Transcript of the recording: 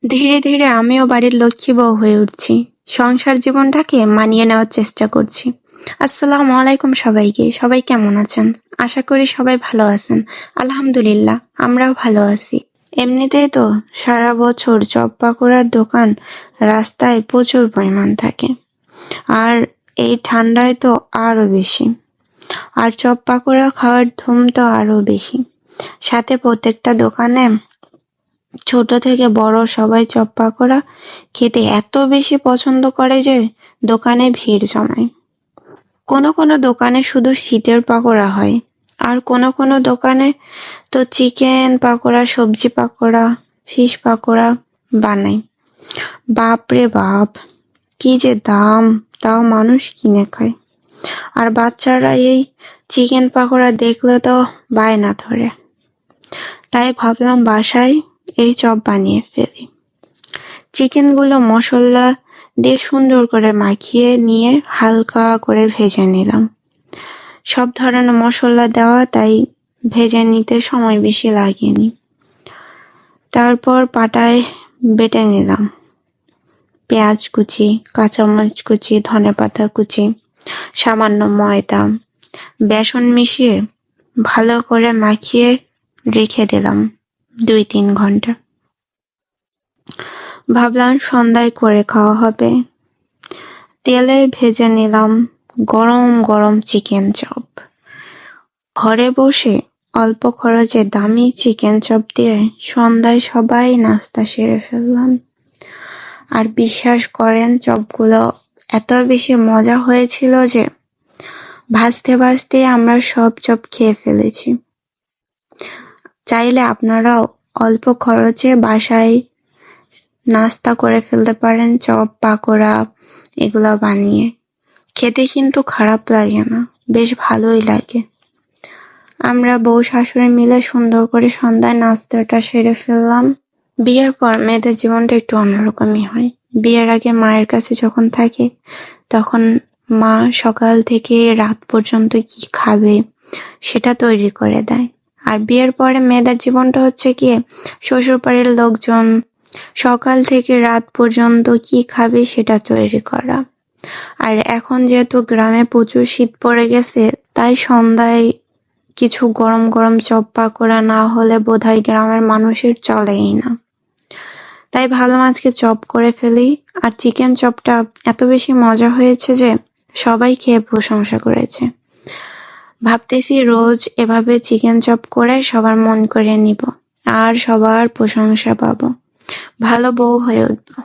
ধীরে ধীরে আমিও বাড়ির লক্ষ্মী বউ হয়ে উঠছি। সংসার জীবনটাকে মানিয়ে নেওয়ার চেষ্টা করছি। আসসালামু আলাইকুম সবাইকে। সবাই কেমন আছেন? আশা করি সবাই ভালো আছেন। আলহামদুলিল্লাহ, আমরাও ভালো আছি। এমনিতেই তো সারা বছর চপ পাকোড়ার দোকান রাস্তায় প্রচুর পরিমাণ থাকে, আর এই ঠান্ডায় তো আরো বেশি। আর চপ পাকোড়া খাওয়ার ধুম তো আরো বেশি। সাথে প্রত্যেকটা দোকানে ছোট থেকে বড় সবাই চপ পাকোড়া খেতে এত বেশি পছন্দ করে যে দোকানে ভিড় জমায়। কোনো কোনো দোকানে শুধু শীতের পাকোড়া হয়, আর কোনো কোনো দোকানে তো চিকেন পাকোড়া, সবজি পাকোড়া, ফিশ পাকোড়া বানায়। বাপরে বাপ, কি যে দাম! তাও মানুষ কিনে খায়। আর বাচ্চারা এই চিকেন পাকোড়া দেখলে তো বায়না ধরে। তাই ভাবলাম বাসায় এই চপ বানিয়ে ফেলি। চিকেনগুলো মশলা দিয়ে সুন্দর করে মাখিয়ে নিয়ে হালকা করে ভেজে নিলাম। সব ধরনের মশলা দেওয়া, তাই ভেজে নিতে সময় বেশি লাগেনি। তারপর পাটায় বেটে নিলাম পেঁয়াজ কুচি, কাঁচামরিচ কুচি, ধনেপাতা কুচি, সামান্য ময়দা, বেসন মিশিয়ে ভালো করে মাখিয়ে রেখে দিলাম 2-3 ঘন্টা। ভাবলাম সন্ধ্যায় করে খাওয়া হবে। তেলে ভেজে নিলাম গরম গরম চিকেন চপ। ঘরে বসে অল্প খরচে দামি চিকেন চপ দিয়ে সন্ধ্যায় সবাই নাস্তা সেরে ফেললাম। আর বিশ্বাস করেন, চপগুলো এত বেশি মজা হয়েছিল যে ভাজতে ভাজতে আমরা সব চপ খেয়ে ফেলেছি। চাইলে আপনারাও অল্প খরচে বাসায় নাস্তা করে ফেলতে পারেন চপ পাকোড়া এগুলো বানিয়ে। খেতে কিন্তু খারাপ লাগে না, বেশ ভালোই লাগে। আমরা বউ শাশুড়ি মিলে সুন্দর করে সন্ধ্যায় নাস্তাটা সেরে ফেললাম। বিয়ের পর মেয়েদের জীবনটা একটু অন্যরকমই হয়। বিয়ের আগে মায়ের কাছে যখন থাকে তখন মা সকাল থেকে রাত পর্যন্ত কি খাবে সেটা তৈরি করে দেয়। আর বিয়ের পরে মেয়েদের জীবনটা হচ্ছে গিয়ে শ্বশুরবাড়ির লোকজন সকাল থেকে রাত পর্যন্ত কি খাবে সেটা তৈরি করা। আর এখন যেহেতু গ্রামে প্রচুর শীত পড়ে গেছে, তাই সন্ধ্যায় কিছু গরম গরম চপ পাকোড়া না হলে বোধহয় গ্রামের মানুষের চলেই না। তাই ভাবলাম আজকে চপ করে ফেলি। আর চিকেন চপটা এত বেশি মজা হয়েছে যে সবাই খেয়ে প্রশংসা করেছে। ভাবতেছি রোজ এভাবে চিকেন চপ করে সবার মন করে নিব আর সবার প্রশংসা পাবো। ভালো বউ হয়ে উঠবো।